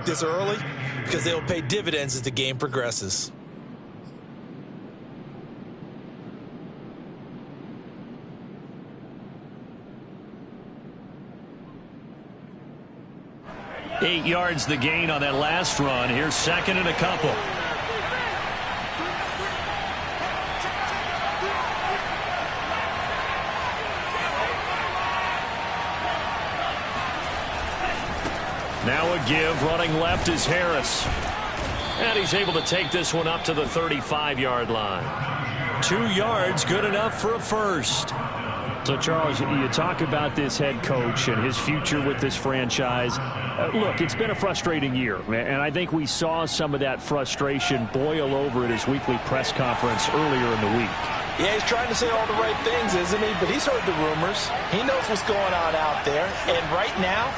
this early because they'll pay dividends as the game progresses. Eight yards the gain on that last run. Here's second and a couple. Now a give, running left is Harris. And he's able to take this one up to the 35-yard line. 2 yards, good enough for a first. So, Charles, you talk about this head coach and his future with this franchise. Look, it's been a frustrating year, and I think we saw some of that frustration boil over at his weekly press conference earlier in the week. Yeah, he's trying to say all the right things, isn't he? But he's heard the rumors. He knows what's going on out there. And right now,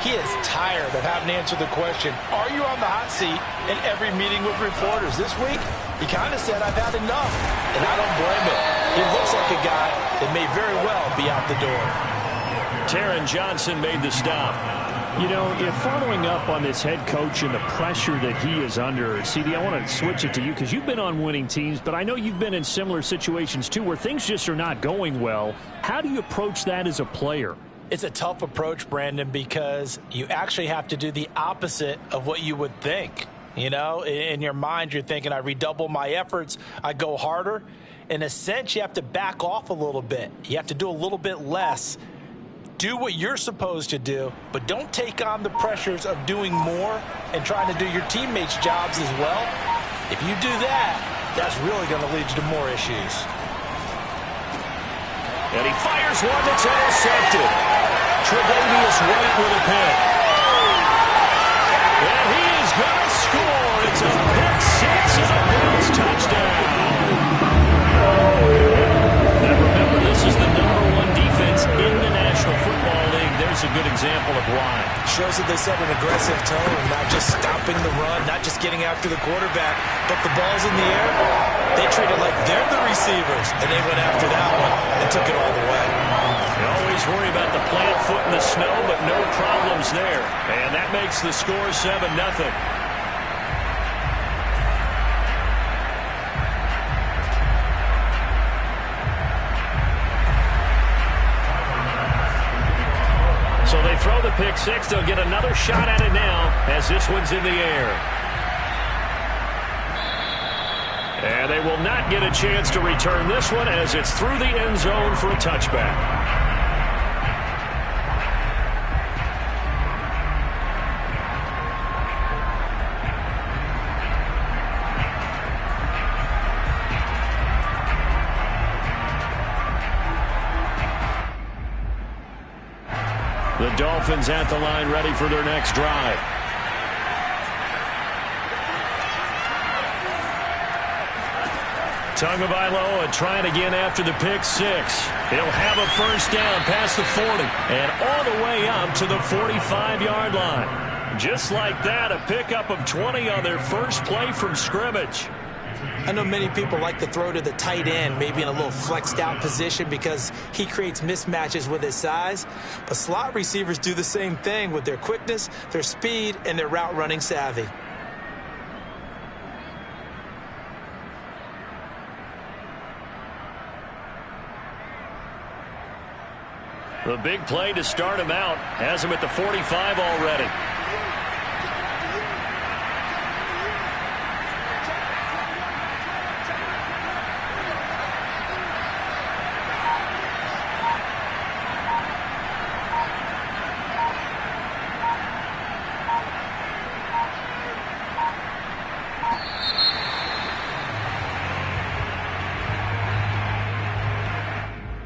he is tired of having to answer the question, are you on the hot seat in every meeting with reporters? This week, he kind of said, I've had enough, and I don't blame him. He looks like a guy that may very well be out the door. Taron Johnson made the stop. You know, if following up on this head coach and the pressure that he is under, CD, I want to switch it to you because you've been on winning teams, but I know you've been in similar situations too where things just are not going well. How do you approach that as a player? It's a tough approach, Brandon, because you actually have to do the opposite of what you would think. You know, in your mind, you're thinking, I redouble my efforts, I go harder. In a sense, you have to back off a little bit. You have to do a little bit less. Do what you're supposed to do, but don't take on the pressures of doing more and trying to do your teammates' jobs as well. If you do that, that's really going to lead you to more issues. And he fires one that's intercepted. Tre'Davious White with a pick. And he is going to score. It's a pick six and a Bills touchdown. Now remember, this is the #1 defense in the National Football League. There's a good example of why. Shows that they set an aggressive tone, not just stopping the run, not just getting after the quarterback, but the ball's in the air. They treat it like they're the receivers, and they went after that one and took it all the way. You always worry about the plant foot in the snow, but no problems there. And that makes the score 7-0. So they throw the pick six. They'll get another shot at it now as this one's in the air. And they will not get a chance to return this one as it's through the end zone for a touchback. The Dolphins at the line ready for their next drive. Tagovailoa trying again after the pick six. He'll have a first down past the 40 and all the way up to the 45-yard line. Just like that, a pickup of 20 on their first play from scrimmage. I know many people like to throw to the tight end, maybe in a little flexed out position because he creates mismatches with his size. But slot receivers do the same thing with their quickness, their speed, and their route running savvy. The big play to start him out has him at the 45 already.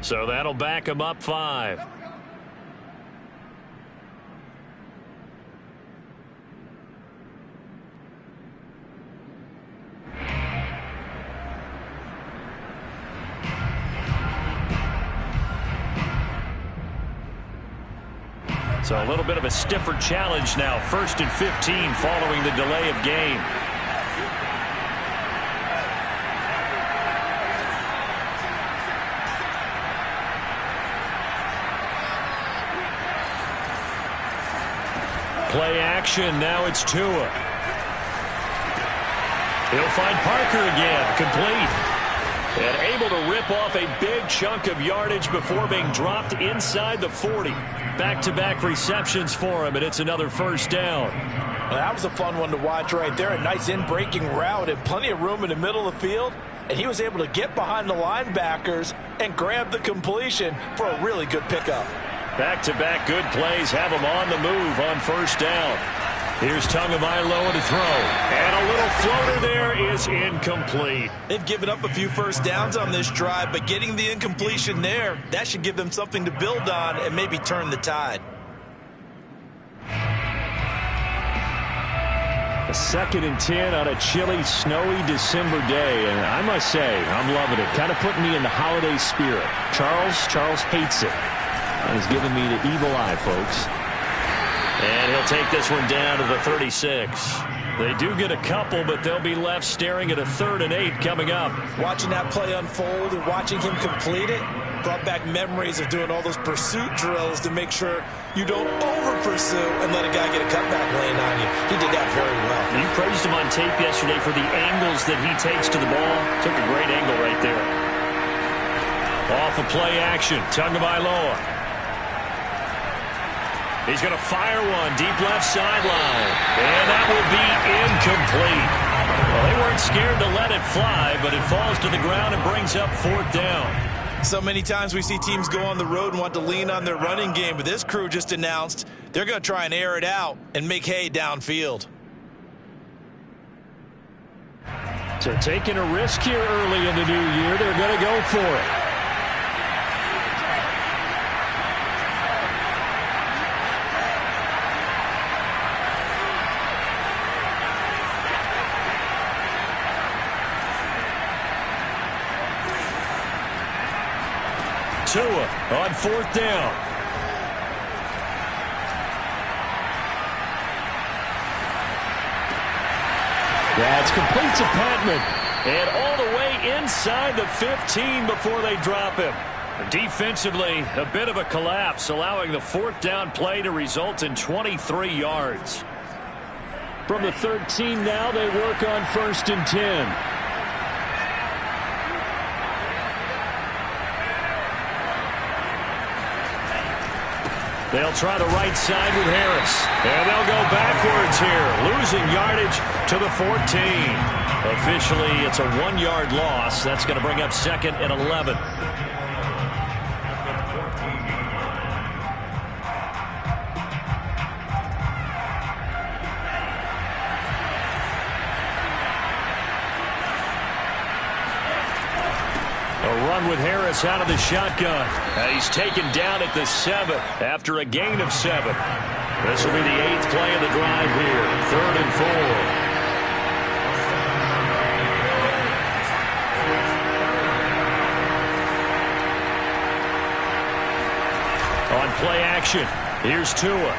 So that'll back him up 5. So a little bit of a stiffer challenge now. 1st and 15 following the delay of game. Play action. action. Now it's Tua. He'll find Parker again. Complete. And able to rip off a big chunk of yardage before being dropped inside the 40. Back-to-back receptions for him, and it's another first down. Well, that was a fun one to watch right there. A nice in-breaking route and plenty of room in the middle of the field. And he was able to get behind the linebackers and grab the completion for a really good pickup. Back-to-back good plays have him on the move on first down. Here's Tagovailoa to throw. And a little floater there is incomplete. They've given up a few first downs on this drive, but getting the incompletion there, that should give them something to build on and maybe turn the tide. A 2nd and 10 on a chilly, snowy December day. And I must say, I'm loving it. Kind of putting me in the holiday spirit. Charles hates it. He's giving me the evil eye, folks. And he'll take this one down to the 36. They do get a couple, but they'll be left staring at a 3rd and 8 coming up. Watching that play unfold and watching him complete it brought back memories of doing all those pursuit drills to make sure you don't over-pursue and let a guy get a cutback lane on you. He did that very well. You praised him on tape yesterday for the angles that he takes to the ball. Took a great angle right there. Off of play action, Tagovailoa. He's going to fire one deep left sideline. And that will be incomplete. Well, they weren't scared to let it fly, but it falls to the ground and brings up 4th down. So many times we see teams go on the road and want to lean on their running game, but this crew just announced they're going to try and air it out and make hay downfield. So taking a risk here early in the new year, they're going to go for it. Tua on 4th down. That's complete to Patman. And all the way inside the 15 before they drop him. Defensively, a bit of a collapse, allowing the 4th down play to result in 23 yards. From the 13 now, they work on 1st and 10. They'll try the right side with Harris. And they'll go backwards here, losing yardage to the 14. Officially, it's a 1-yard loss. That's going to bring up 2nd and 11. With Harris out of the shotgun. He's taken down at the 7 after a gain of 7. This will be the 8th play of the drive here. 3rd and 4. On play action, here's Tua.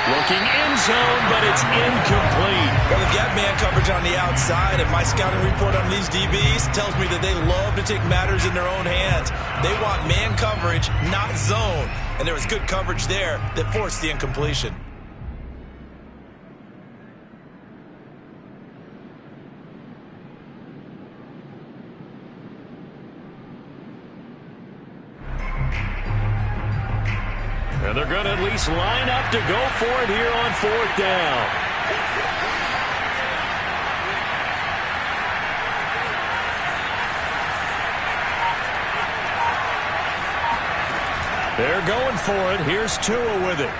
Looking in zone, but it's incomplete. Well, they've got man coverage on the outside, and my scouting report on these DBs tells me that they love to take matters in their own hands. They want man coverage, not zone. And there was good coverage there that forced the incompletion. And they're going to at least line up to go for it here on 4th down. They're going for it. Here's Tua with it.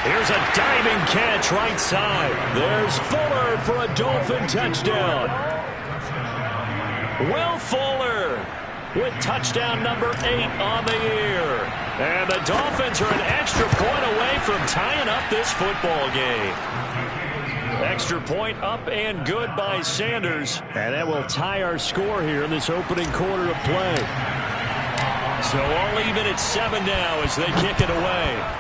Here's a diving catch right side. There's Fuller for a Dolphin touchdown. Will Fuller with touchdown number 8 on the year. And the Dolphins are an extra point away from tying up this football game. Extra point up and good by Sanders. And that will tie our score here in this opening quarter of play. So all even at 7 now as they kick it away.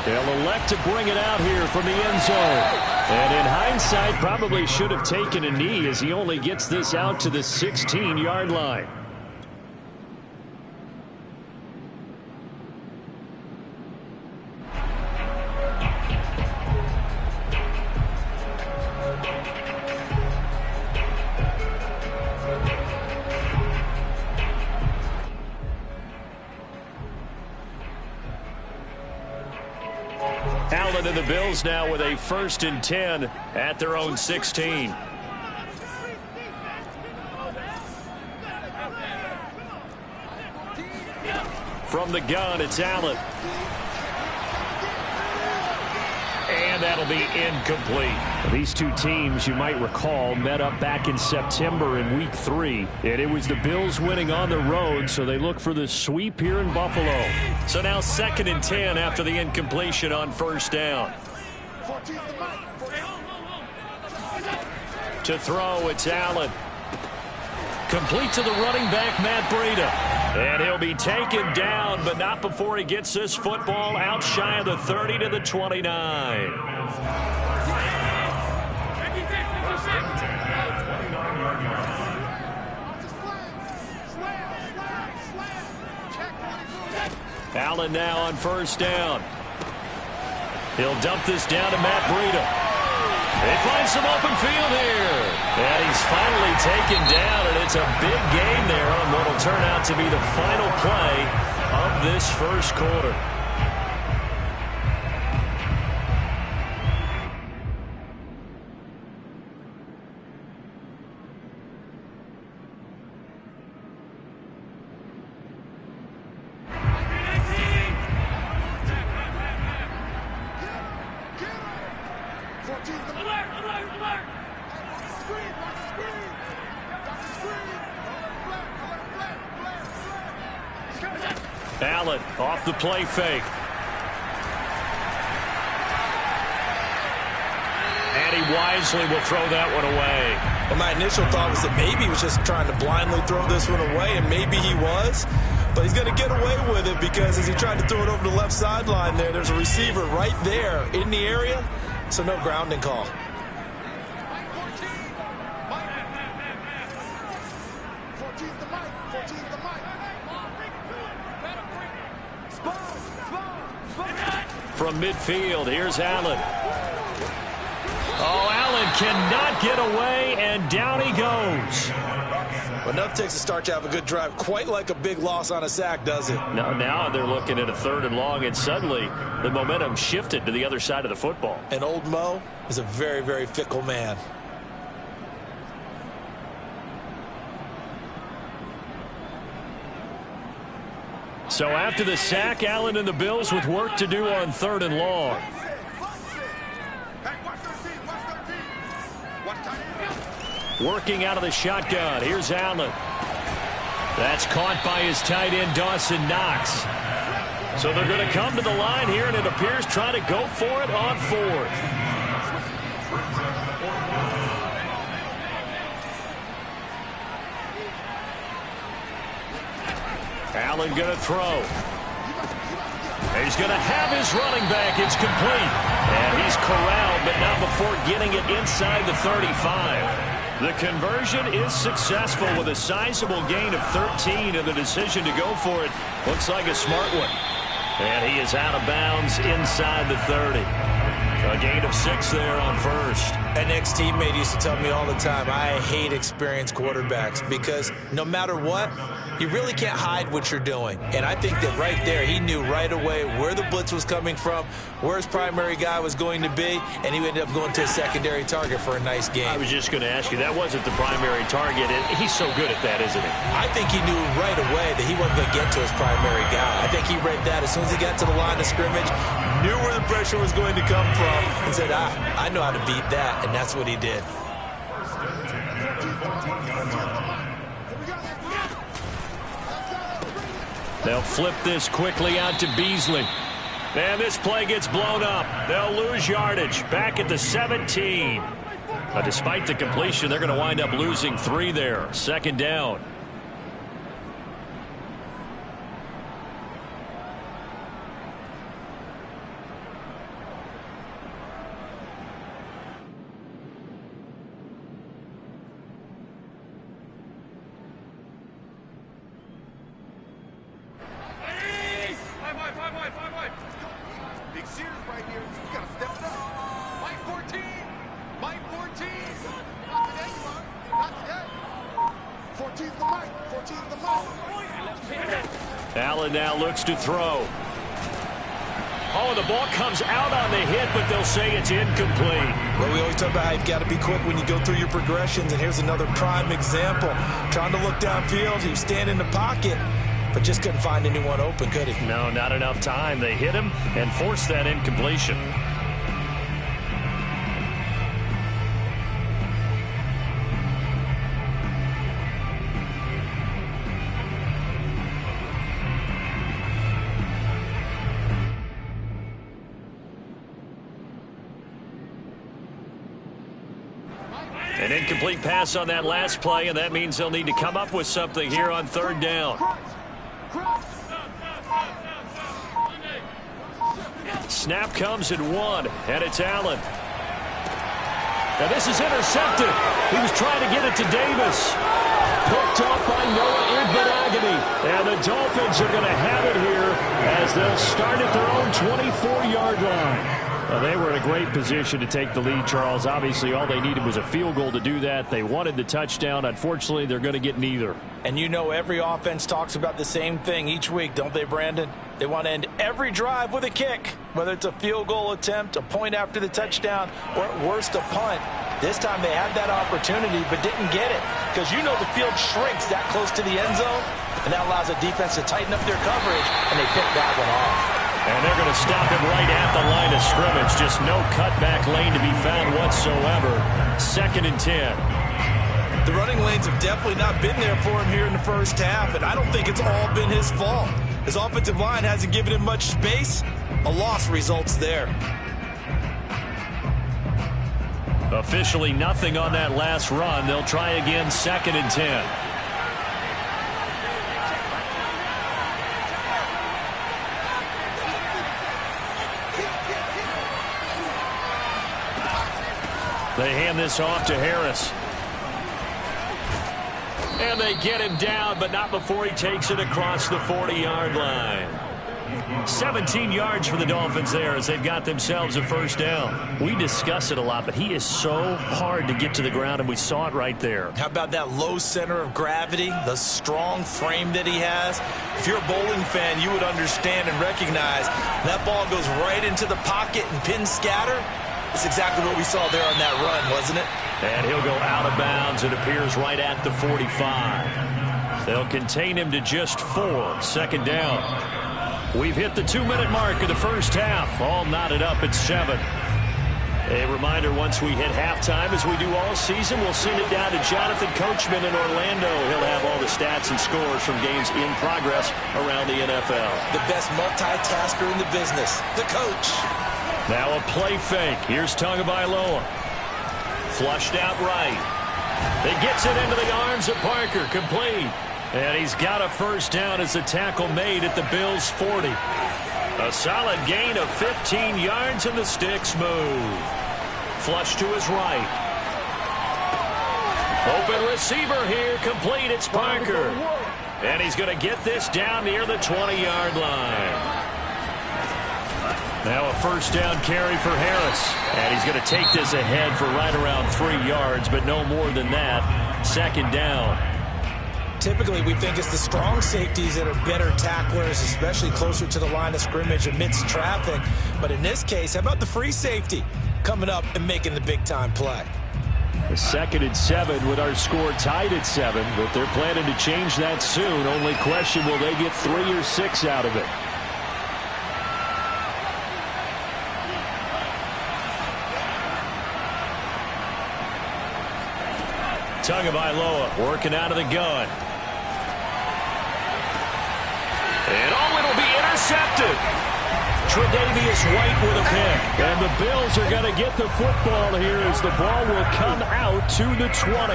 They'll elect to bring it out here from the end zone. And in hindsight, probably should have taken a knee as he only gets this out to the 16-yard line. Allen and the Bills now with a 1st and 10 at their own 16. From the gun, it's Allen. And that'll be incomplete. These two teams, you might recall, met up back in September in Week 3. And it was the Bills winning on the road, so they look for the sweep here in Buffalo. So now 2nd and 10 after the incompletion on 1st down. To throw, it's Allen. Complete to the running back, Matt Breida. And he'll be taken down, but not before he gets this football out shy of the 30 to the 29. Allen now on 1st down. He'll dump this down to Matt Breida. They find some open field here. And he's finally taken down, and it's a big gain there on what will turn out to be the final play of this 1st quarter. Allen off the play fake. And he wisely will throw that one away. Well, my initial thought was that maybe he was just trying to blindly throw this one away, and maybe he was. But he's going to get away with it because as he tried to throw it over the left sideline there's a receiver right there in the area, so no grounding call. From midfield, here's Allen. Oh, Allen cannot get away, and down he goes. Well, enough takes a start to have a good drive. Quite like a big loss on a sack, does it? Now they're looking at a 3rd and long, and suddenly the momentum shifted to the other side of the football. And old Mo is a very, very fickle man. So after the sack, Allen and the Bills with work to do on 3rd and long. Working out of the shotgun. Here's Allen. That's caught by his tight end, Dawson Knox. So they're going to come to the line here, and it appears trying to go for it on 4th. Allen going to throw. He's going to have his running back. It's complete. And he's corralled, but not before getting it inside the 35. The conversion is successful with a sizable gain of 13, and the decision to go for it looks like a smart one. And he is out of bounds inside the 30. A gain of 6 there on 1st. An ex-teammate used to tell me all the time, I hate experienced quarterbacks because no matter what, you really can't hide what you're doing. And I think that right there, he knew right away where the blitz was coming from, where his primary guy was going to be, and he ended up going to a secondary target for a nice game. I was just going to ask you, that wasn't the primary target, and he's so good at that, isn't he? I think he knew right away that he wasn't going to get to his primary guy. I think he read that as soon as he got to the line of scrimmage, knew where the pressure was going to come from, and said, I know how to beat that, and that's what he did. They'll flip this quickly out to Beasley. And this play gets blown up. They'll lose yardage back at the 17. But despite the completion, they're going to wind up losing 3 there. 2nd down. Allen now looks to throw. Oh, the ball comes out on the hit, but they'll say it's incomplete. Well, we always talk about how you've got to be quick when you go through your progressions, and here's another prime example. Trying to look downfield, he was standing in the pocket, but just couldn't find anyone open, could he? No, not enough time. They hit him and forced that incompletion. An incomplete pass on that last play, and that means they'll need to come up with something here on third down. Snap comes at 1, and it's Allen. Now this is intercepted. He was trying to get it to Davis. Picked off by Noah Igbenogany. And the Dolphins are going to have it here as they'll start at their own 24-yard line. Well, they were in a great position to take the lead, Charles. Obviously, all they needed was a field goal to do that. They wanted the touchdown. Unfortunately, they're going to get neither. And you know every offense talks about the same thing each week, don't they, Brandon? They want to end every drive with a kick, whether it's a field goal attempt, a point after the touchdown, or at worst, a punt. This time they had that opportunity but didn't get it because you know the field shrinks that close to the end zone, and that allows a defense to tighten up their coverage, and they pick that one off. And they're going to stop him right at the line of scrimmage. Just no cutback lane to be found whatsoever. 2nd and 10. The running lanes have definitely not been there for him here in the first half, and I don't think it's all been his fault. His offensive line hasn't given him much space. A loss results there. Officially nothing on that last run. They'll try again 2nd and 10. They hand this off to Harris. And they get him down, but not before he takes it across the 40-yard line. 17 yards for the Dolphins there as they've got themselves a first down. We discuss it a lot, but he is so hard to get to the ground, and we saw it right there. How about that low center of gravity, the strong frame that he has? If you're a bowling fan, you would understand and recognize that ball goes right into the pocket and pin scatter. That's exactly what we saw there on that run, wasn't it? And he'll go out of bounds. It appears right at the 45. They'll contain him to just 4. 2nd down. We've hit the 2-minute mark of the first half. All knotted up at 7. A reminder, once we hit halftime, as we do all season, we'll send it down to Jonathan Coachman in Orlando. He'll have all the stats and scores from games in progress around the NFL. The best multitasker in the business, the coach. Now a play fake. Here's Tagovailoa. Flushed out right. He gets it into the arms of Parker. Complete. And he's got a first down as the tackle made at the Bills' 40. A solid gain of 15 yards, and the sticks move. Flush to his right. Open receiver here. Complete. It's Parker. And he's going to get this down near the 20-yard line. Now a first down carry for Harris. And he's going to take this ahead for right around 3 yards, but no more than that. 2nd down. Typically, we think it's the strong safeties that are better tacklers, especially closer to the line of scrimmage amidst traffic. But in this case, how about the free safety coming up and making the big-time play? A 2nd and 7 with our score tied at 7, but they're planning to change that soon. Only question, will they get 3 or 6 out of it? Tagovailoa working out of the gun. And it'll be intercepted. Tre'Davious White with a pick. And the Bills are going to get the football here as the ball will come out to the 20.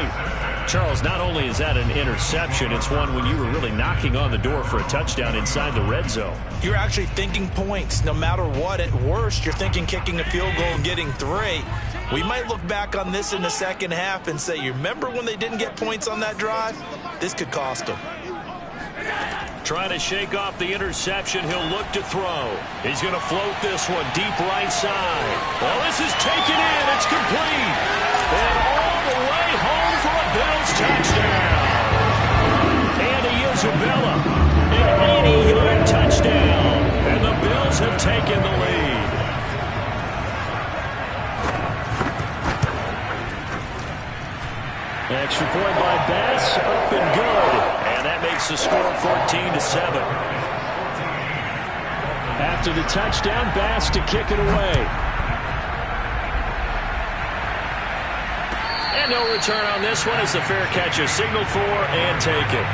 Charles, not only is that an interception, it's one when you were really knocking on the door for a touchdown inside the red zone. You're actually thinking points. No matter what, at worst, you're thinking kicking a field goal and getting 3. We might look back on this in the second half and say, you remember when they didn't get points on that drive? This could cost them. Trying to shake off the interception. He'll look to throw. He's going to float this one deep right side. Well, this is taken in. It's complete. And all the way home for a Bills touchdown. Andy Isabella, an 80-yard touchdown. And the Bills have taken the lead. Extra point by Bass, up and good. And that makes the score 14-7. After the touchdown, Bass to kick it away. And no return on this one as the fair catch is signaled for and taken.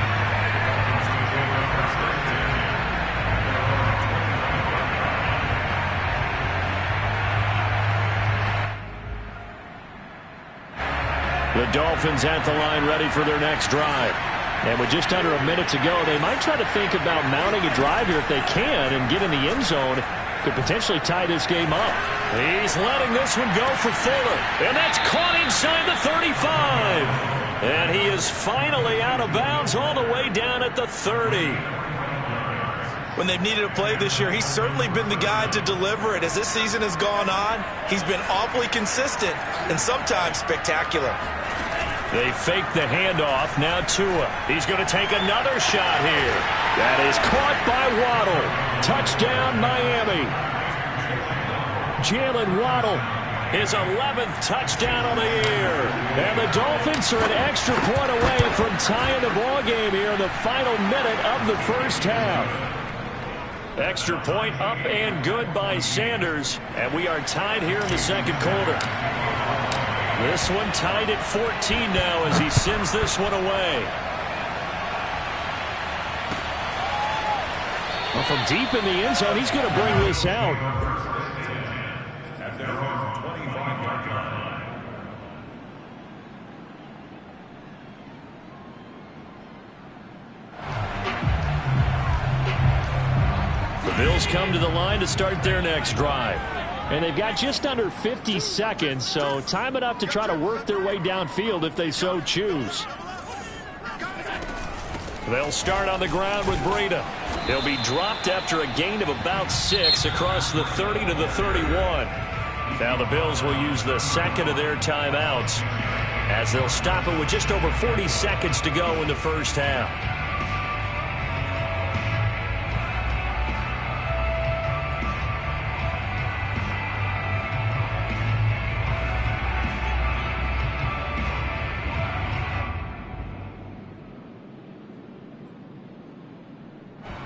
The Dolphins at the line ready for their next drive. And with just under a minute to go, they might try to think about mounting a drive here if they can and get in the end zone. Could potentially tie this game up. He's letting this one go for Fuller. And that's caught inside the 35. And he is finally out of bounds all the way down at the 30. When they've needed a play this year, he's certainly been the guy to deliver it. As this season has gone on, he's been awfully consistent and sometimes spectacular. They fake the handoff. Now Tua. He's going to take another shot here. That is caught by Waddle. Touchdown, Miami. Jalen Waddle, his 11th touchdown on the year. And the Dolphins are an extra point away from tying the ball game here in the final minute of the first half. Extra point up and good by Sanders. And we are tied here in the second quarter. This one tied at 14 now as he sends this one away. Well, from deep in the end zone, he's going to bring this out. The Bills come to the line to start their next drive. And they've got just under 50 seconds, so time enough to try to work their way downfield if they so choose. They'll start on the ground with Breida. He'll be dropped after a gain of about 6 across the 30 to the 31. Now the Bills will use the second of their timeouts as they'll stop it with just over 40 seconds to go in the first half.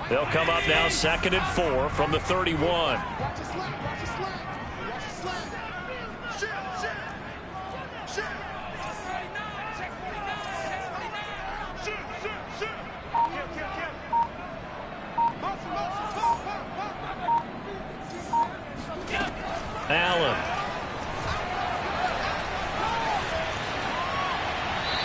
They'll come up now 2nd and 4 from the 31. Allen.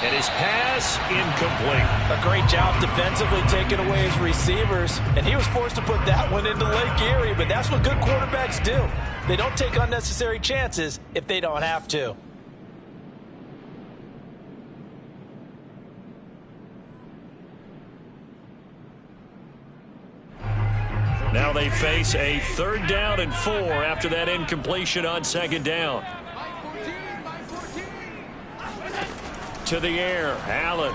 And his pass incomplete. A great job defensively taking away his receivers, and he was forced to put that one into Lake Erie, but that's what good quarterbacks do. They don't take unnecessary chances if they don't have to. Now they face a 3rd down and 4 after that incompletion on 2nd down. To the air, Allen.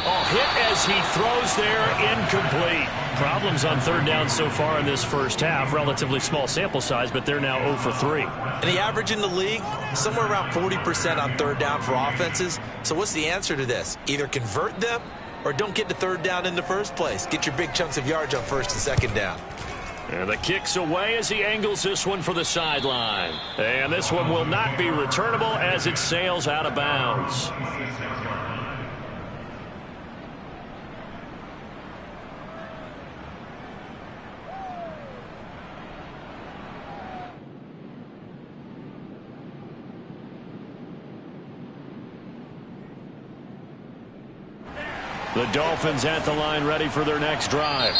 Oh, hit as he throws there, incomplete. Problems on 3rd down so far in this first half. Relatively small sample size, but they're now 0 for 3. And the average in the league, somewhere around 40% on 3rd down for offenses. So what's the answer to this? Either convert them or don't get to 3rd down in the first place. Get your big chunks of yards on 1st and 2nd down. And the kick's away as he angles this one for the sideline. And this one will not be returnable as it sails out of bounds. The Dolphins at the line ready for their next drive.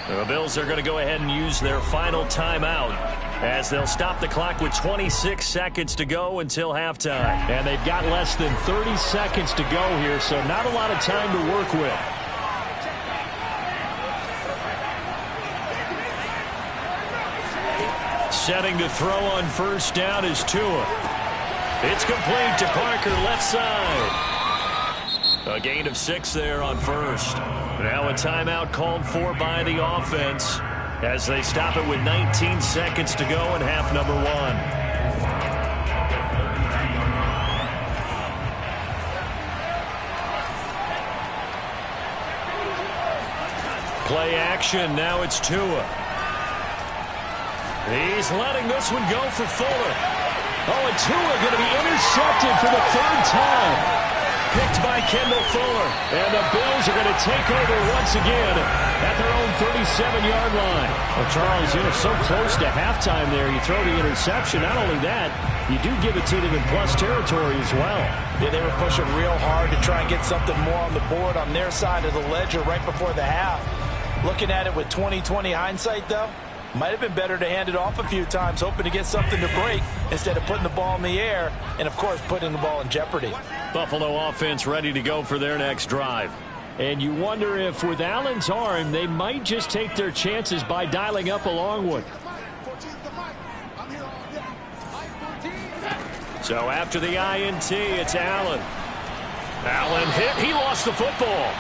The Bills are going to go ahead and use their final timeout as they'll stop the clock with 26 seconds to go until halftime. And they've got less than 30 seconds to go here, so not a lot of time to work with. Setting to throw on 1st down is Tua. It's complete to Parker, left side. A gain of 6 there on 1st. Now a timeout called for by the offense as they stop it with 19 seconds to go in half number 1. Play action. Now it's Tua. He's letting this one go for Fuller. Oh, and Tua going to be intercepted for the third time. Picked by Kendall Fuller. And the Bills are going to take over once again at their own 37-yard line. Well, Charles, so close to halftime there. You throw the interception. Not only that, you do give it to them in plus territory as well. Yeah, they were pushing real hard to try and get something more on the board on their side of the ledger right before the half. Looking at it with 20/20 hindsight, though, might have been better to hand it off a few times, hoping to get something to break instead of putting the ball in the air and, of course, putting the ball in jeopardy. Buffalo offense ready to go for their next drive. And you wonder if, with Allen's arm, they might just take their chances by dialing up a long one. So after the INT, it's Allen. Allen hit. He lost the football.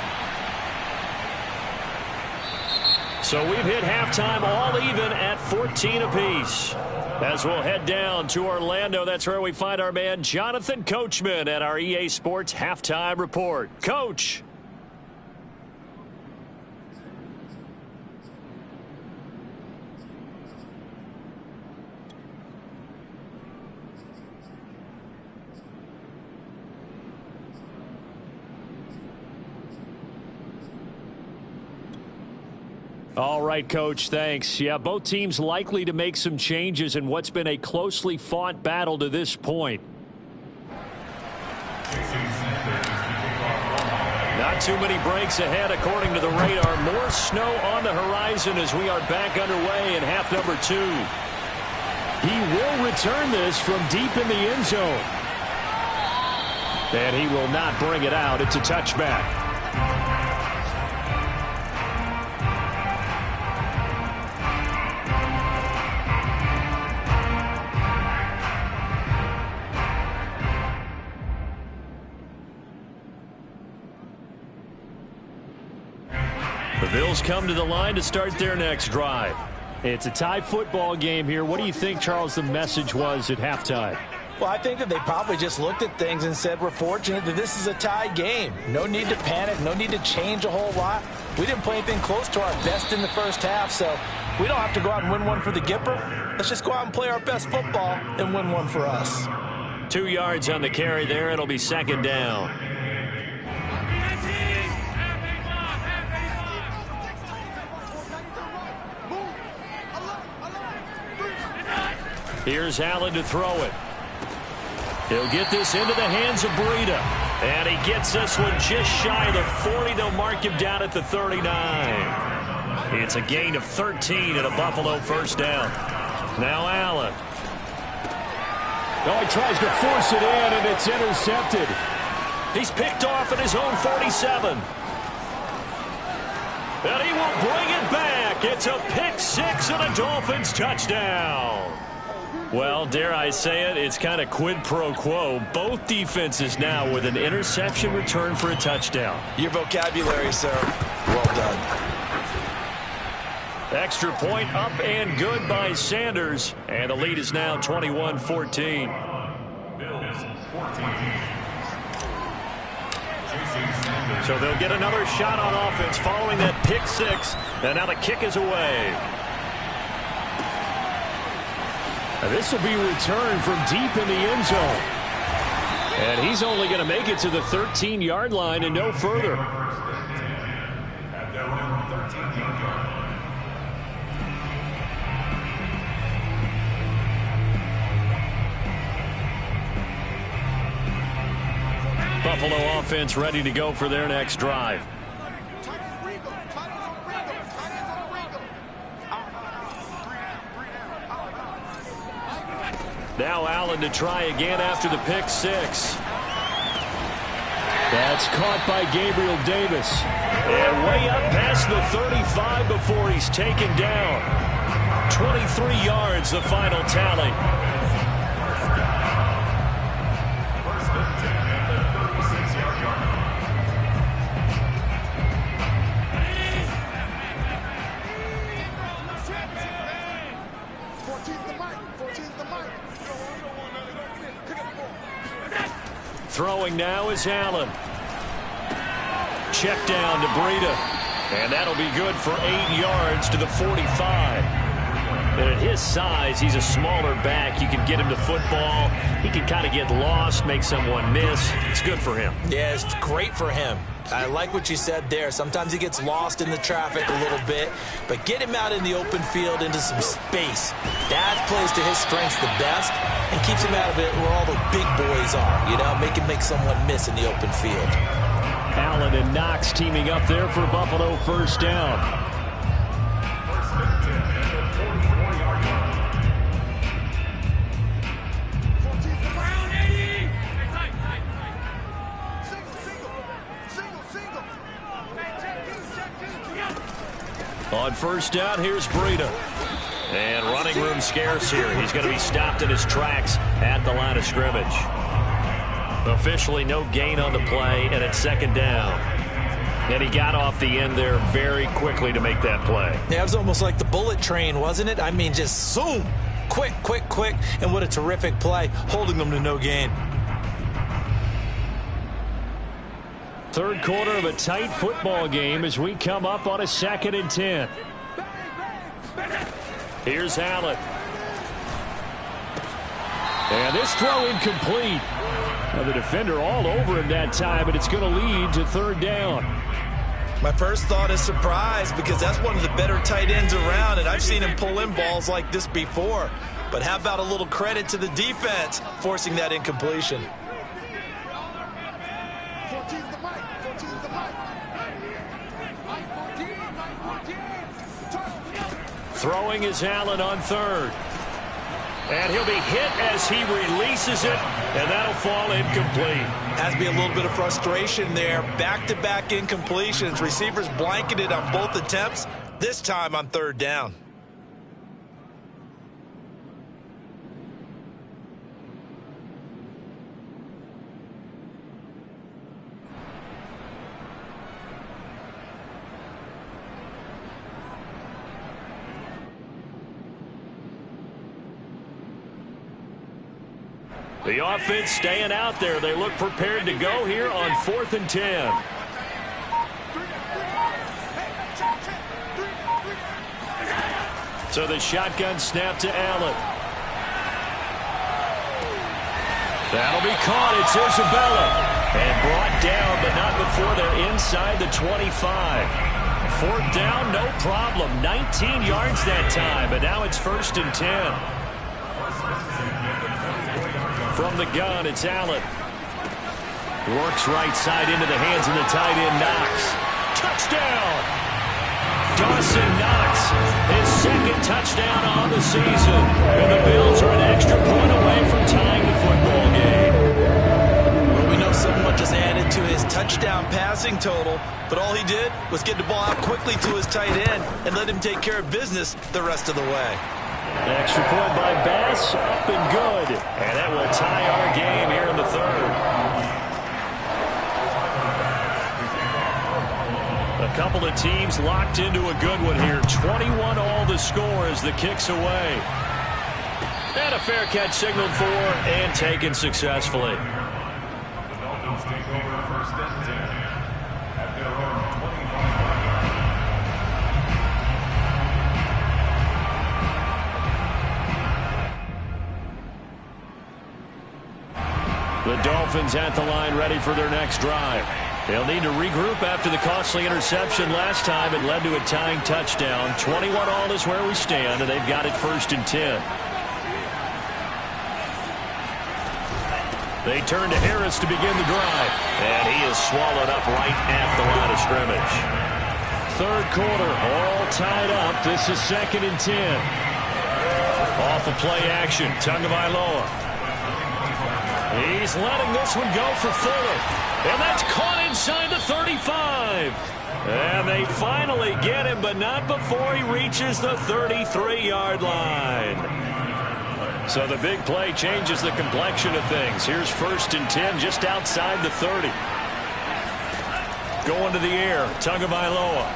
So we've hit halftime all even at 14 apiece. As we'll head down to Orlando, that's where we find our man Jonathan Coachman at our EA Sports Halftime Report. Coach. All right, Coach, thanks. Yeah, both teams likely to make some changes in what's been a closely fought battle to this point. Not too many breaks ahead according to the radar. More snow on the horizon as we are back underway in half number 2. He will return this from deep in the end zone. And he will not bring it out. It's a touchback. The Bills come to the line to start their next drive. It's a tie football game here. What do you think, Charles, the message was at halftime? Well, I think that they probably just looked at things and said, we're fortunate that this is a tie game. No need to panic. No need to change a whole lot. We didn't play anything close to our best in the first half, so we don't have to go out and win one for the Gipper. Let's just go out and play our best football and win one for us. 2 yards on the carry there. It'll be second down. Here's Allen to throw it. He'll get this into the hands of Breida. And he gets this one just shy of the 40. They'll mark him down at the 39. It's a gain of 13 and a Buffalo first down. Now Allen. Oh, he tries to force it in, and it's intercepted. He's picked off at his own 47. And he will bring it back. It's a pick six and a Dolphins touchdown. Well, dare I say it, it's kind of quid pro quo. Both defenses now with an interception return for a touchdown. Your vocabulary, sir. Well done. Extra point up and good by Sanders. And the lead is now 21-14. So they'll get another shot on offense following that pick six. And now the kick is away. This will be returned from deep in the end zone. And he's only going to make it to the 13-yard line and no further. Buffalo offense ready to go for their next drive. Now Allen to try again after the pick six. That's caught by Gabriel Davis. And way up past the 35 before he's taken down. 23 yards the final tally. Throwing now is Allen. Check down to Breida. And that'll be good for 8 yards to the 45. And at his size, he's a smaller back. You can get him to football. He can kind of get lost, make someone miss. It's good for him. Yeah, it's great for him. I like what you said there. Sometimes he gets lost in the traffic a little bit, but get him out in the open field into some space. That plays to his strengths the best and keeps him out of it where all the big boys are, you know, make someone miss in the open field. Allen and Knox teaming up there for Buffalo first down. On first down, here's Breida. And running room scarce here. He's going to be stopped in his tracks at the line of scrimmage. Officially no gain on the play, and it's second down. And he got off the end there very quickly to make that play. Yeah, it was almost like the bullet train, wasn't it? I mean, just zoom. Quick, quick, quick. And what a terrific play, holding them to no gain. Third quarter of a tight football game as we come up on a 2nd and 10. Here's Allen. And this throw incomplete. Now the defender all over him that time, but it's going to lead to third down. My first thought is surprise because that's one of the better tight ends around, and I've seen him pull in balls like this before. But how about a little credit to the defense forcing that incompletion? Throwing is Allen on third. And he'll be hit as he releases it, and that'll fall incomplete. Has to be a little bit of frustration there. Back-to-back incompletions. Receivers blanketed on both attempts, this time on third down. The offense staying out there. They look prepared to go here on 4th and 10. So the shotgun snap to Allen. That'll be caught. It's Isabella. And brought down, but not before they're inside the 25. 4th down, no problem. 19 yards that time, but now it's 1st and 10. From the gun, it's Allen. Works right side into the hands of the tight end, Knox. Touchdown! Dawson Knox, his 2nd touchdown on the season. And the Bills are an extra point away from tying the football game. Well, we know someone just added to his touchdown passing total, but all he did was get the ball out quickly to his tight end and let him take care of business the rest of the way. Extra point by Bass, up and good. And that will tie our game here in the 3rd. A couple of teams locked into a good one here. 21 all the score as the kick's away. And a fair catch signaled for and taken successfully. The Dolphins take over 1st and 10 at their own 25. The Dolphins at the line ready for their next drive. They'll need to regroup after the costly interception last time. It led to a tying touchdown. 21 all is where we stand, and they've got it 1st and 10. They turn to Harris to begin the drive. And he is swallowed up right at the line of scrimmage. 3rd quarter, all tied up. This is 2nd and 10. Off of play action, Tagovailoa. He's letting this one go for Fuller. And that's caught inside the 35. And they finally get him, but not before he reaches the 33-yard line. So the big play changes the complexion of things. Here's 1st and 10 just outside the 30. Going to the air, Tagovailoa.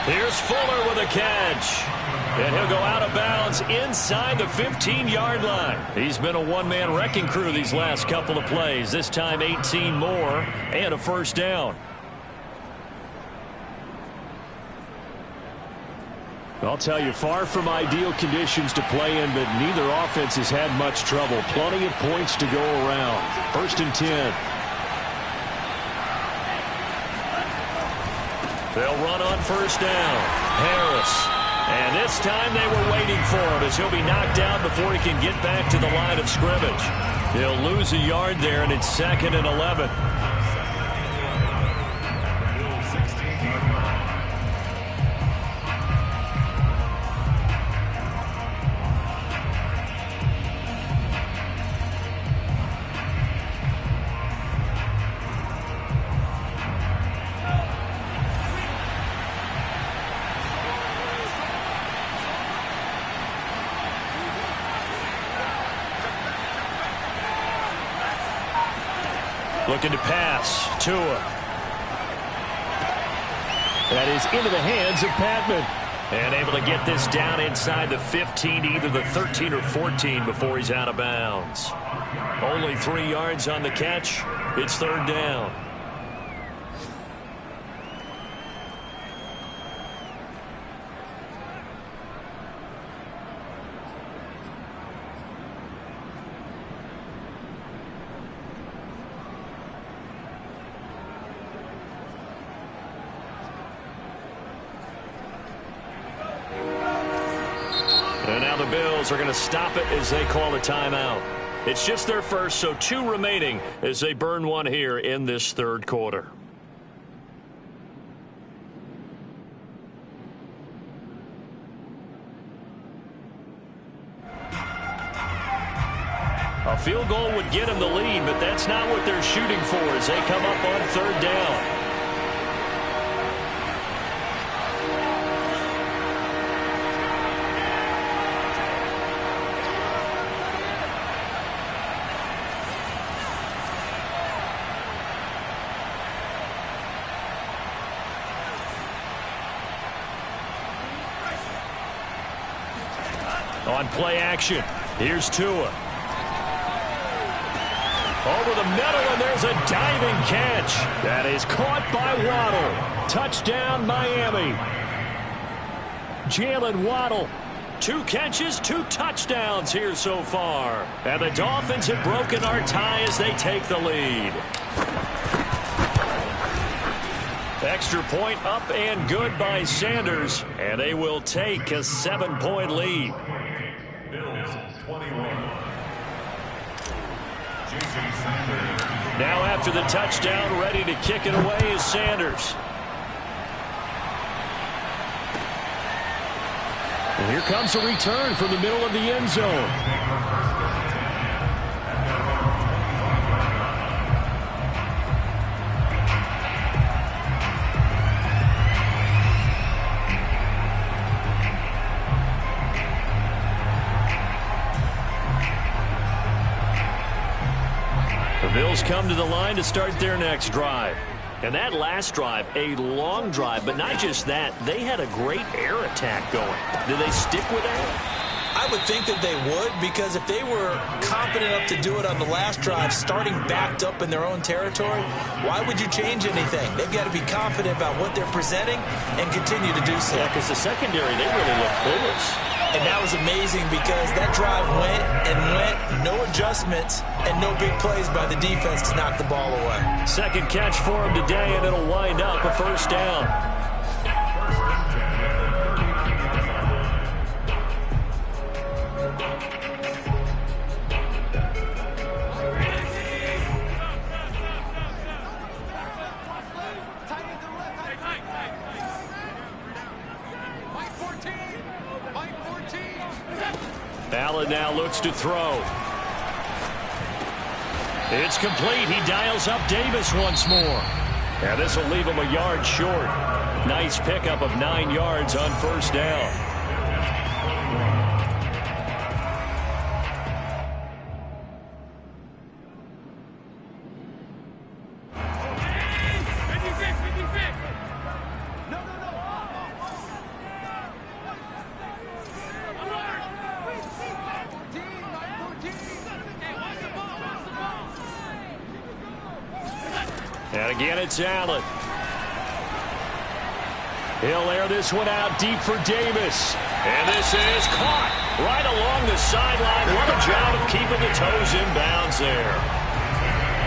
Here's Fuller with a catch. And he'll go out of bounds inside the 15-yard line. He's been a one-man wrecking crew these last couple of plays. This time 18 more and a 1st down. I'll tell you, far from ideal conditions to play in, but neither offense has had much trouble. Plenty of points to go around. 1st and 10. They'll run on 1st down. Harris. And this time they were waiting for him as he'll be knocked out before he can get back to the line of scrimmage. He'll lose a yard there, and it's 2nd and 11. Looking to pass. Tua. That is into the hands of Patman. And able to get this down inside the 15, either the 13 or 14 before he's out of bounds. Only 3 yards on the catch. It's 3rd down. And now the Bills are going to stop it as they call a timeout. It's just their first, so 2 remaining as they burn one here in this 3rd quarter. A field goal would get them the lead, but that's not what they're shooting for as they come up on 3rd down. On play action, here's Tua. Over the middle, and there's a diving catch. That is caught by Waddle. Touchdown, Miami. Jalen Waddle. 2 catches, 2 touchdowns here so far. And the Dolphins have broken our tie as they take the lead. Extra point up and good by Sanders. And they will take a 7-point lead. Now after the touchdown, ready to kick it away is Sanders. And here comes a return from the middle of the end zone. Bills come to the line to start their next drive. And that last drive, a long drive, but not just that. They had a great air attack going. Did they stick with that? I would think that they would, because if they were confident enough to do it on the last drive, starting backed up in their own territory, why would you change anything? They've got to be confident about what they're presenting and continue to do so. Yeah, because the secondary, they really look clueless. And that was amazing because that drive went and went, no adjustments, and no big plays by the defense to knock the ball away. 2nd catch for him today, and it'll wind up a 1st down. Allen now looks to throw. It's complete. He dials up Davis once more. And this will leave him a yard short. Nice pickup of 9 yards on 1st down. And again, it's Allen. He'll air this one out deep for Davis. And this is caught right along the sideline. What a job of keeping the toes in bounds there.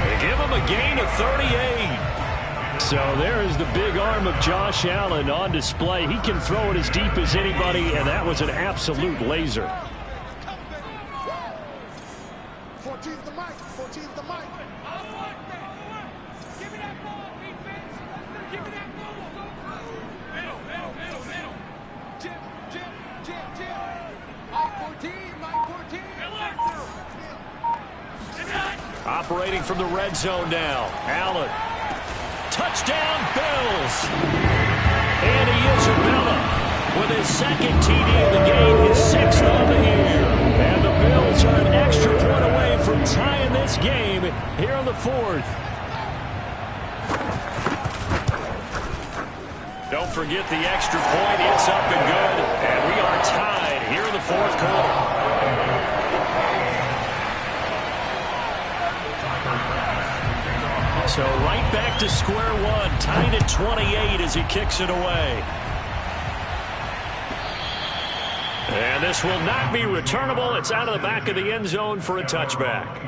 They give him a gain of 38. So there is the big arm of Josh Allen on display. He can throw it as deep as anybody, and that was an absolute laser. 14's the mic. 14's the mic. Give me that ball, defense. Give me that ball. Middle. Jim. Mike 14. Operating from the red zone now. Allen. Touchdown, Bills. And he is Isabella with his second TD of the game, his sixth on the year. And the Bills are an extra point away from tying this game here in the fourth. Don't forget the extra point. It's up and good. And we are tied here in the fourth quarter. So right back to square one, tied at 28 as he kicks it away. And this will not be returnable. It's out of the back of the end zone for a touchback.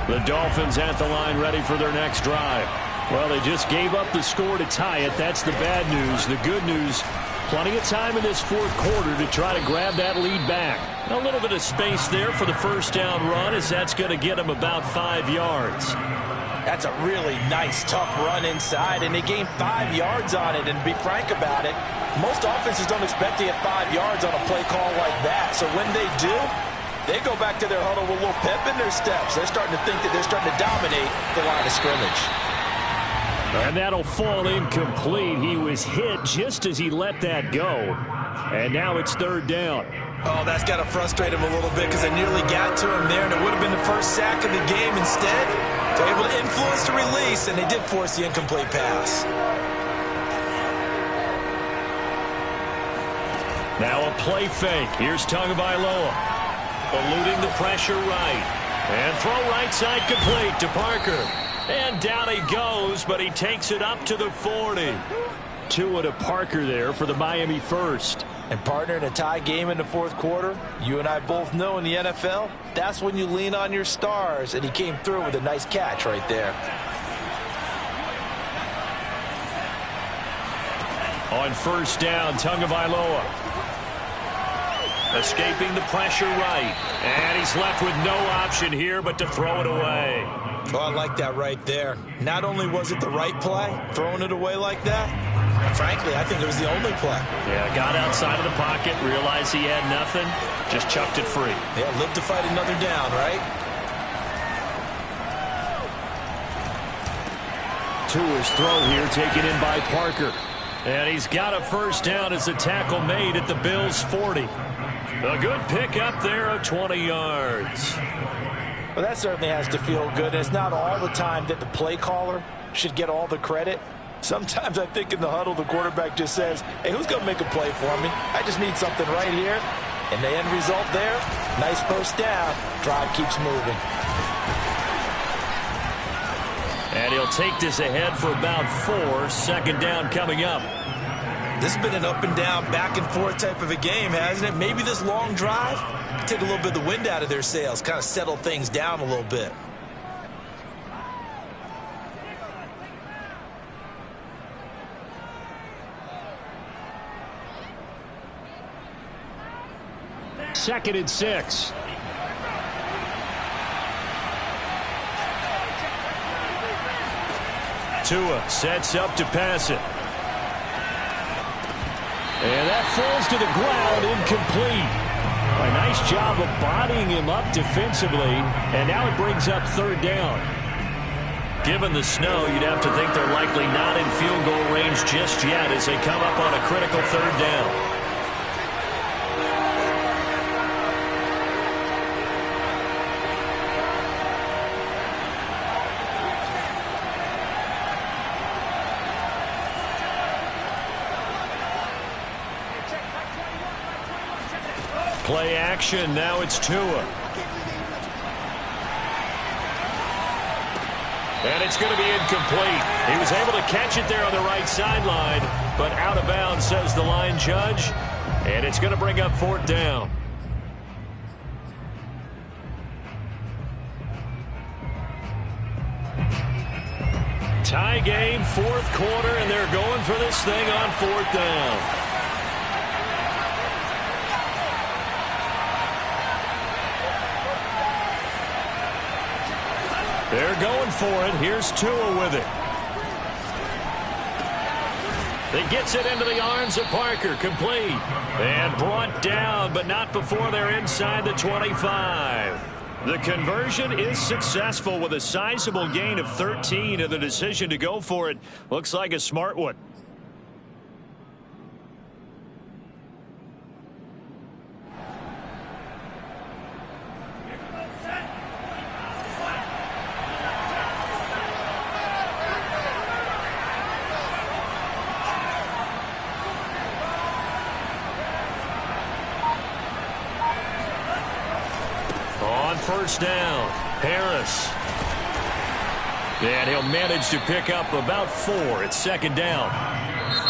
The Dolphins at the line ready for their next drive. Well, they just gave up the score to tie it. That's the bad news. The good news, plenty of time in this fourth quarter to try to grab that lead back. A little bit of space there for the first down run, as that's going to get them about 5 yards. That's a really nice, tough run inside, and they gained 5 yards on it. And to be frank about it, most offenses don't expect to get 5 yards on a play call like that. So when they do, they go back to their huddle with a little pep in their steps. They're starting to think that they're starting to dominate the line of scrimmage. And that'll fall incomplete. He was hit just as he let that go. And now it's third down. Oh, that's got to frustrate him a little bit because they nearly got to him there, and it would have been the first sack of the game. Instead, they're able to influence the release, and they did force the incomplete pass. Now a play fake. Here's Tagovailoa. Eluding the pressure right. And throw right side complete to Parker. And down he goes, but he takes it up to the 40. Tua to Parker there for the Miami first. And partner, in a tie game in the fourth quarter, you and I both know in the NFL, that's when you lean on your stars. And he came through with a nice catch right there. On first down, Tagovailoa. Escaping the pressure right. And he's left with no option here but to throw it away. Oh, I like that right there. Not only was it the right play, throwing it away like that, frankly, I think it was the only play. Yeah, got outside of the pocket, realized he had nothing, just chucked it free. Yeah, live to fight another down, right? Tua's throw here taken in by Parker. And he's got a first down as the tackle made at the Bills' 40. A good pick up there of 20 yards. Well, that certainly has to feel good. And it's not all the time that the play caller should get all the credit. Sometimes I think in the huddle, the quarterback just says, hey, who's going to make a play for me? I just need something right here. And the end result there, nice first down. Drive keeps moving. And he'll take this ahead for about 4. Second down coming up. This has been an up and down, back and forth type of a game, hasn't it? Maybe this long drive take a little bit of the wind out of their sails, kind of settle things down a little bit. Second and 6. Tua sets up to pass it. And that falls to the ground, incomplete. A nice job of bodying him up defensively, and now it brings up third down. Given the snow, you'd have to think they're likely not in field goal range just yet as they come up on a critical third down. Play action. Now it's Tua. And it's going to be incomplete. He was able to catch it there on the right sideline, but out of bounds, says the line judge. And it's going to bring up 4th down. Tie game, 4th quarter, and they're going for this thing on 4th down. They're going for it. Here's Tua with it. He gets it into the arms of Parker. Complete. And brought down, but not before they're inside the 25. The conversion is successful with a sizable gain of 13, and the decision to go for it looks like a smart one. First down, Harris. And he'll manage to pick up about 4. It's 2nd down.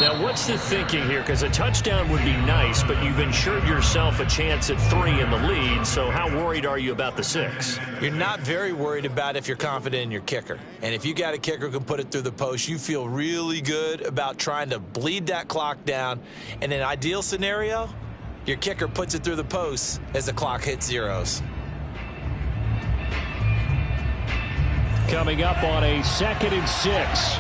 Now, what's the thinking here? Because a touchdown would be nice, but you've ensured yourself a chance at 3 in the lead, so how worried are you about the 6? You're not very worried about if you're confident in your kicker. And if you got a kicker who can put it through the post, you feel really good about trying to bleed that clock down. In an ideal scenario, your kicker puts it through the post as the clock hits zeros. Coming up on a 2nd and 6.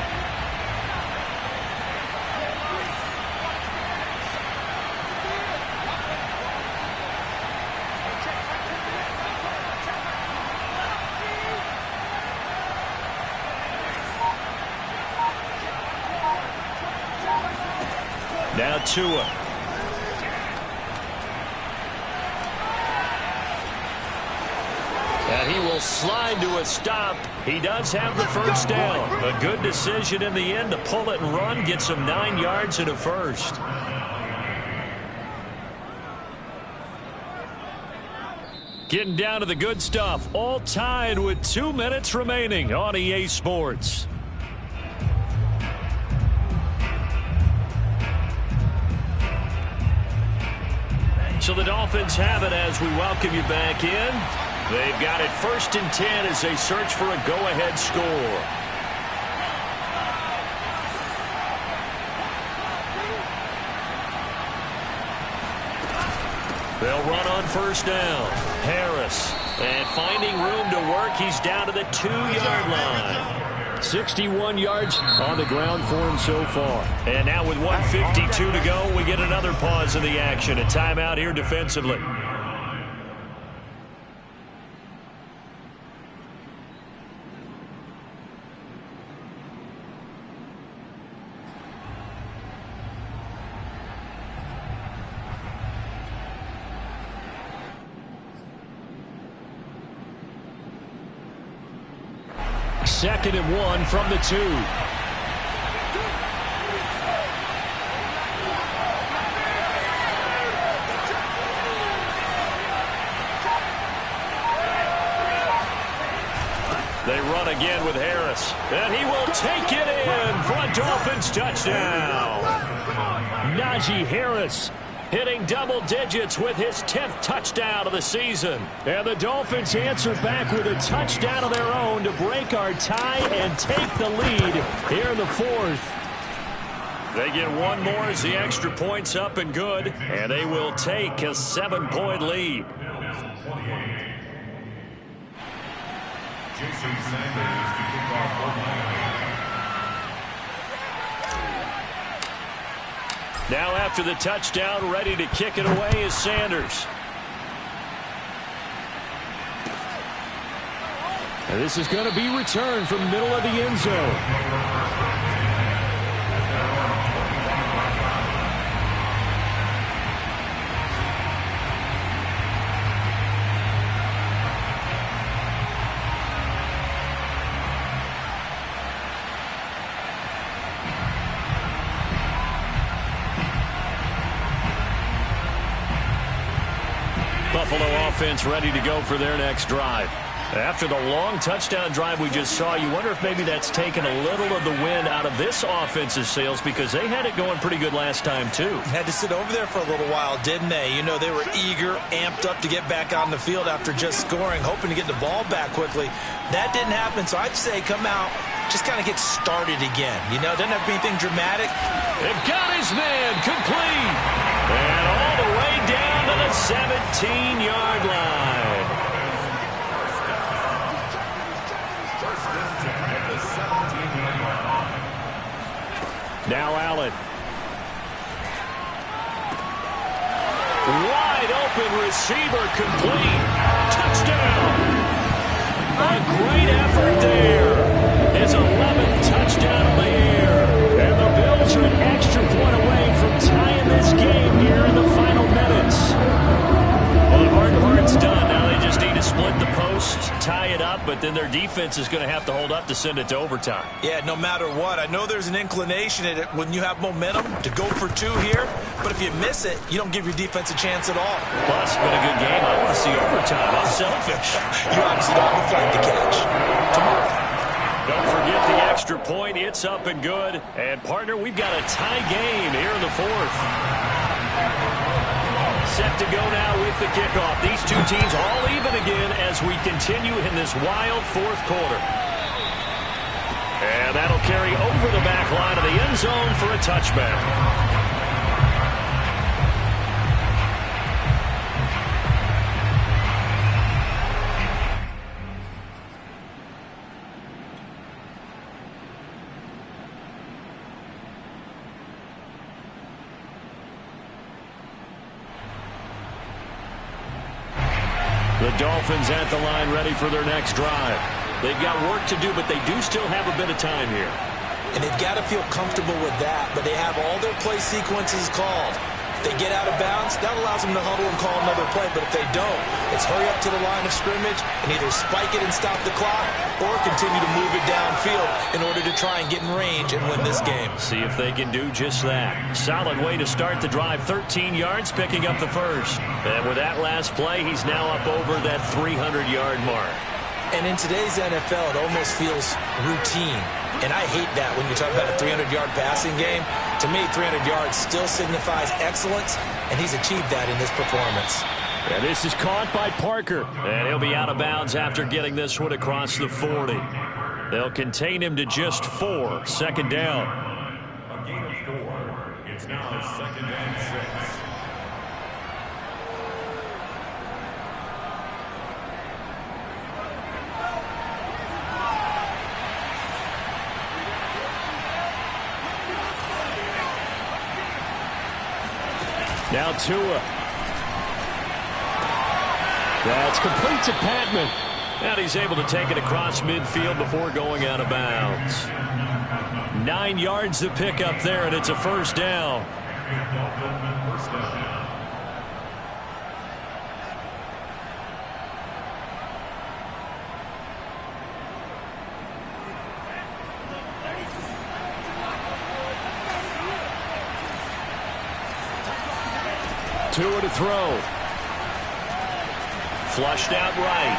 Now Tua. And he will slide to a stop. He does have the first down. A good decision in the end to pull it and run. Get some 9 yards and a first. Getting down to the good stuff. All tied with 2 minutes remaining on EA Sports. So the Dolphins have it as we welcome you back in. They've got it 1st and 10 as they search for a go-ahead score. They'll run on 1st down. Harris. And finding room to work, he's down to the 2-yard line. 61 yards on the ground for him so far. And now with 1:52 to go, we get another pause in the action. A timeout here defensively. Second and 1 from the 2. They run again with Harris. And he will take it in for a Dolphins touchdown. Najee Harris hitting double digits with his 10th touchdown of the season. And the Dolphins answer back with a touchdown of their own to break our tie and take the lead here in the 4th. They get one more as the extra point's up and good, and they will take a 7-point lead. Jason Sanders to kick off for Miami. Now after the touchdown, ready to kick it away is Sanders. And this is going to be returned from the middle of the end zone. Buffalo offense ready to go for their next drive. After the long touchdown drive we just saw, you wonder if maybe that's taken a little of the wind out of this offense's sails, because they had it going pretty good last time too. Had to sit over there for a little while, didn't they? You know, they were eager, amped up to get back on the field after just scoring, hoping to get the ball back quickly. That didn't happen, so I'd say come out, just kind of get started again. You know, doesn't have to be anything dramatic. It got his man complete. And all the way down to the 17-yard line. Now Allen. Wide open receiver complete. Touchdown. A great effort there. His 11th touchdown on the air. And the Bills are an extra point away from tying this game here in the final minutes. Well, the hard part's done. Now they just need to split the post, tie it up, but then their defense is going to have to hold up to send it to overtime. Yeah, no matter what. I know there's an inclination in it when you have momentum to go for two here, but if you miss it, you don't give your defense a chance at all. Plus, it's been a good game. I want to see overtime. I'm selfish. You obviously don't have a flight to catch. Tomorrow. Don't forget the extra point. It's up and good. And, partner, we've got a tie game here in the fourth. Set to go now with the kickoff. These two teams all even again as we continue in this wild fourth quarter. And that'll carry over the back line of the end zone for a touchback. The Dolphins at the line ready for their next drive. They've got work to do, but they do still have a bit of time here. And they've got to feel comfortable with that, but they have all their play sequences called. If they get out of bounds, that allows them to huddle and call another play, but if they don't, it's hurry up to the line of scrimmage and either spike it and stop the clock or continue to move it downfield in order to try and get in range and win this game. See if they can do just that. Solid way to start the drive. 13 yards, picking up the first. And with that last play, he's now up over that 300-yard mark. And in today's NFL, it almost feels routine. And I hate that when you talk about a 300-yard passing game. To me, 300 yards still signifies excellence, and he's achieved that in this performance. And this is caught by Parker. And he'll be out of bounds after getting this one across the 40. They'll contain him to just 4. Second down. A gain of 4. It's now 2nd and 6. Now Tua. That's complete to Patman. And he's able to take it across midfield before going out of bounds. 9 yards to pick up there, and it's a first down. Tua to throw. Flushed out right.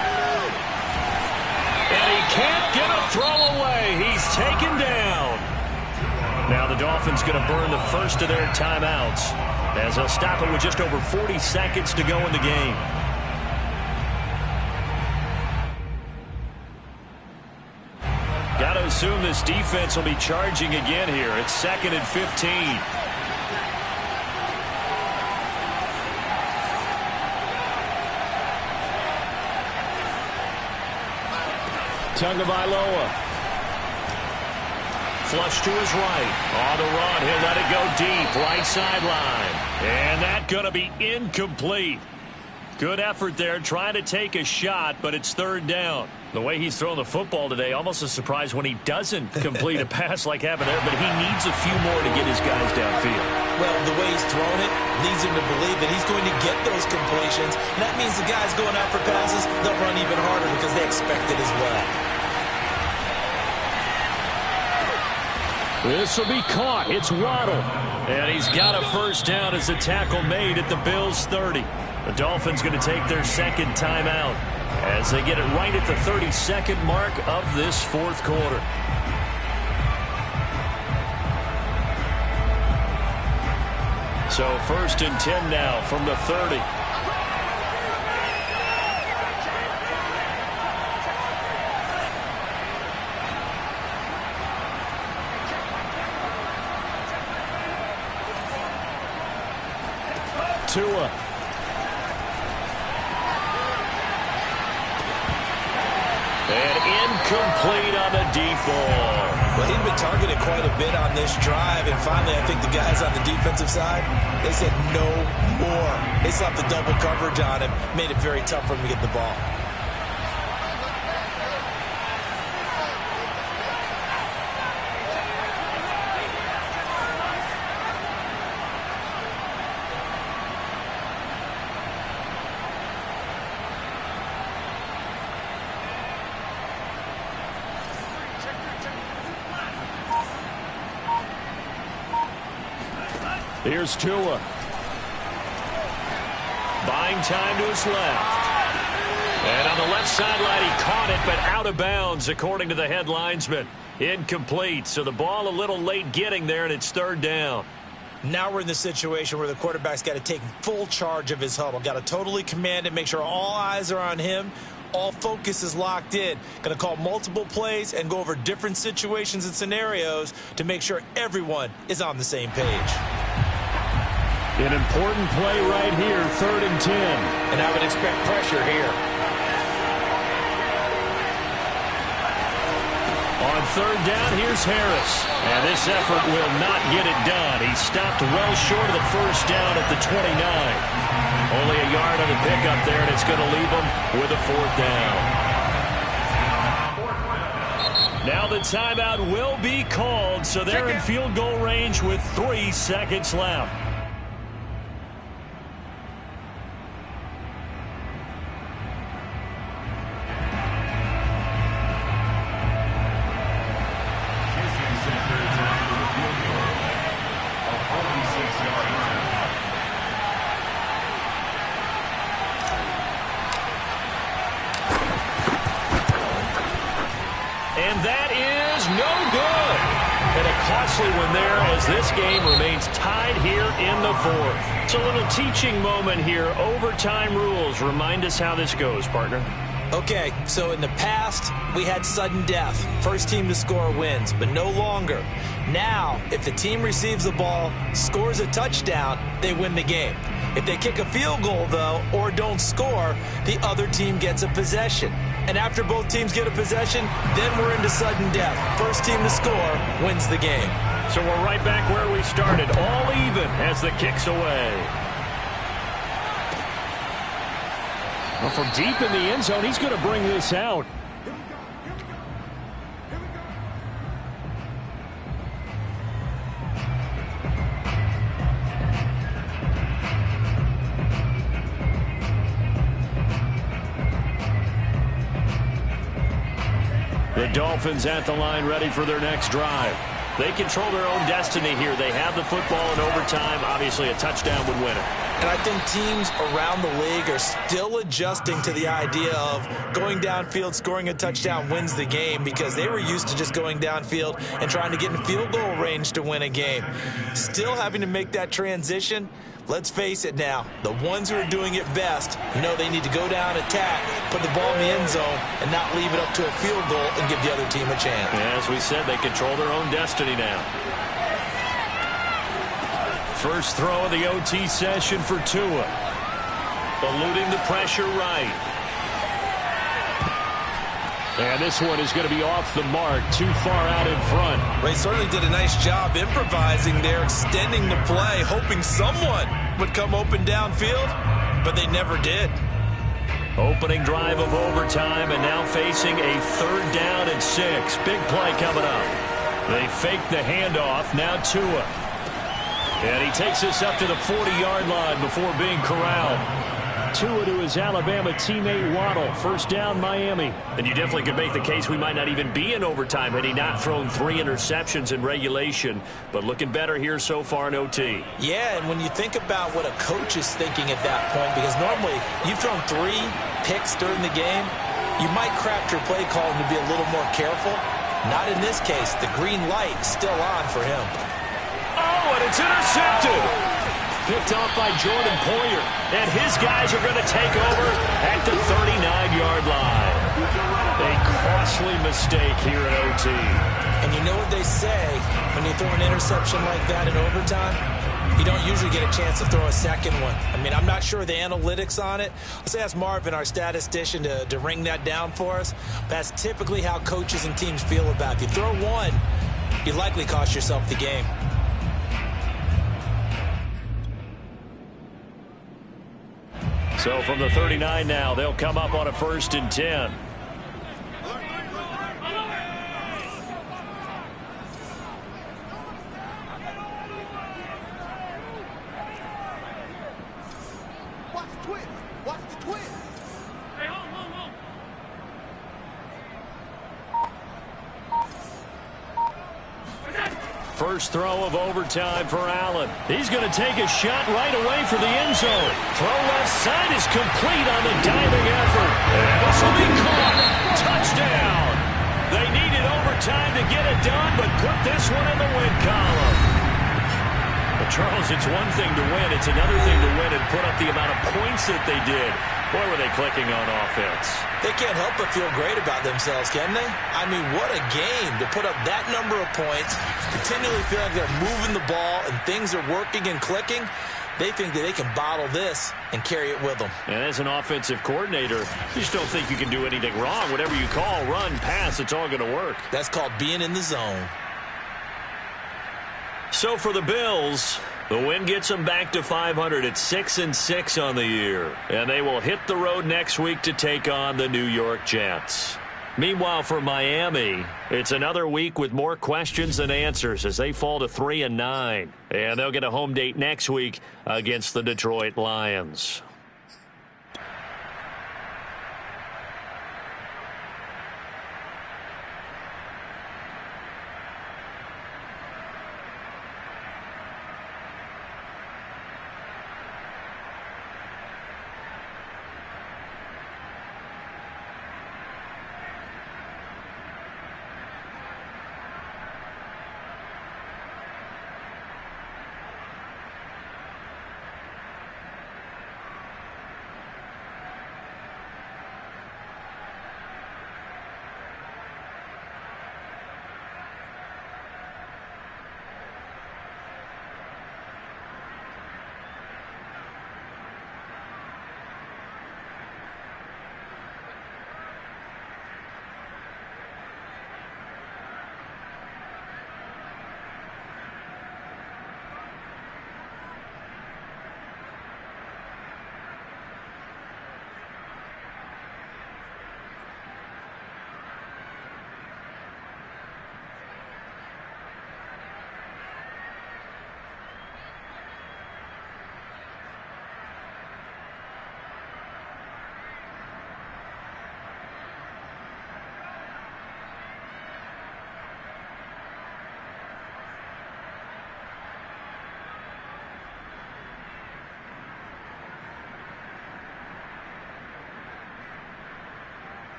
And he can't get a throw away. He's taken down. Now the Dolphins going to burn the first of their timeouts as they'll stop it with just over 40 seconds to go in the game. Got to assume this defense will be charging again here. It's 2nd and 15. Tagovailoa. Flush to his right. On the run. He'll let it go deep. Right sideline. And that's going to be incomplete. Good effort there trying to take a shot, but it's 3rd down. The way he's throwing the football today, almost a surprise when he doesn't complete a pass like happened there, but he needs a few more to get his guys downfield. Well, the way he's thrown it leads him to believe that he's going to get those completions. And that means the guys going out for passes, they'll run even harder because they expect it as well. This will be caught. It's Waddle. And he's got a first down as the tackle made at the Bills' 30. The Dolphins going to take their second timeout as they get it right at the 32nd mark of this fourth quarter. So 1st and 10 now from the 30. Tua. And incomplete on the deep ball. Well, he'd been targeted quite a bit on this drive, and finally I think the guys on the defensive side, they said no more. They slapped the double coverage on him, made it very tough for him to get the ball. Here's Tua. Buying time to his left. And on the left sideline, he caught it, but out of bounds, according to the head linesman. Incomplete, so the ball a little late getting there, and it's 3rd down. Now we're in the situation where the quarterback's got to take full charge of his huddle. Got to totally command it, make sure all eyes are on him. All focus is locked in. Going to call multiple plays and go over different situations and scenarios to make sure everyone is on the same page. An important play right here, 3rd and 10. And I would expect pressure here. On 3rd down, here's Harris. And this effort will not get it done. He stopped well short of the first down at the 29. Only a yard on the pickup there, and it's going to leave him with a 4th down. Now the timeout will be called, so they're in field goal range with 3 seconds left. And that is no good. And a costly one there as this game remains tied here in the 4th. It's a little teaching moment here. Overtime rules. Remind us how this goes, partner. Okay, so in the past, we had sudden death. First team to score wins, but no longer. Now, if the team receives the ball, scores a touchdown, they win the game. If they kick a field goal, though, or don't score, the other team gets a possession. And after both teams get a possession, then we're into sudden death. First team to score wins the game. So we're right back where we started, all even as the kick's away. Well, from deep in the end zone, he's going to bring this out. The Dolphins at the line ready for their next drive. They control their own destiny here. They have the football in overtime. Obviously, a touchdown would win it. And I think teams around the league are still adjusting to the idea of going downfield, scoring a touchdown wins the game, because they were used to just going downfield and trying to get in field goal range to win a game. Still having to make that transition. Let's face it now, the ones who are doing it best know they need to go down, attack, put the ball in the end zone, and not leave it up to a field goal and give the other team a chance. As we said, they control their own destiny now. First throw of the OT session for Tua. Eluding the pressure right. And this one is going to be off the mark, too far out in front. They certainly did a nice job improvising there, extending the play, hoping someone would come open downfield, but they never did. Opening drive of overtime, and now facing a 3rd down and 6. Big play coming up. They fake the handoff, now Tua. And he takes this up to the 40-yard line before being corralled. Tua to his Alabama teammate Waddle. First down, Miami. And you definitely could make the case we might not even be in overtime had he not thrown 3 interceptions in regulation. But looking better here so far in OT. Yeah, and when you think about what a coach is thinking at that point, because normally you've thrown 3 picks during the game, you might craft your play calling to be a little more careful. Not in this case. The green light is still on for him. Oh, and it's intercepted. Picked off by Jordan Poyer. And his guys are going to take over at the 39-yard line. A costly mistake here in OT. And you know what they say, when you throw an interception like that in overtime, you don't usually get a chance to throw a second one. I mean, I'm not sure the analytics on it. Let's ask Marvin, our statistician, to ring that down for us. That's typically how coaches and teams feel about it. If you throw one, you likely cost yourself the game. So from the 39 now, they'll come up on a 1st and 10. First throw of overtime for Allen. He's going to take a shot right away for the end zone. Throw left side is complete on the diving effort. And this will be caught. Touchdown. They needed overtime to get it done, but put this one in the win column. But Charles, it's one thing to win. It's another thing to win and put up the amount of points that they did. Boy, were they clicking on offense. They can't help but feel great about themselves, can they? I mean, what a game to put up that number of points, continually feel like they're moving the ball and things are working and clicking. They think that they can bottle this and carry it with them. And as an offensive coordinator, you just don't think you can do anything wrong. Whatever you call, run, pass, it's all going to work. That's called being in the zone. So for the Bills, the win gets them back to 500 at 6-6 on the year. And they will hit the road next week to take on the New York Jets. Meanwhile, for Miami, it's another week with more questions than answers as they fall to 3-9. And they'll get a home date next week against the Detroit Lions.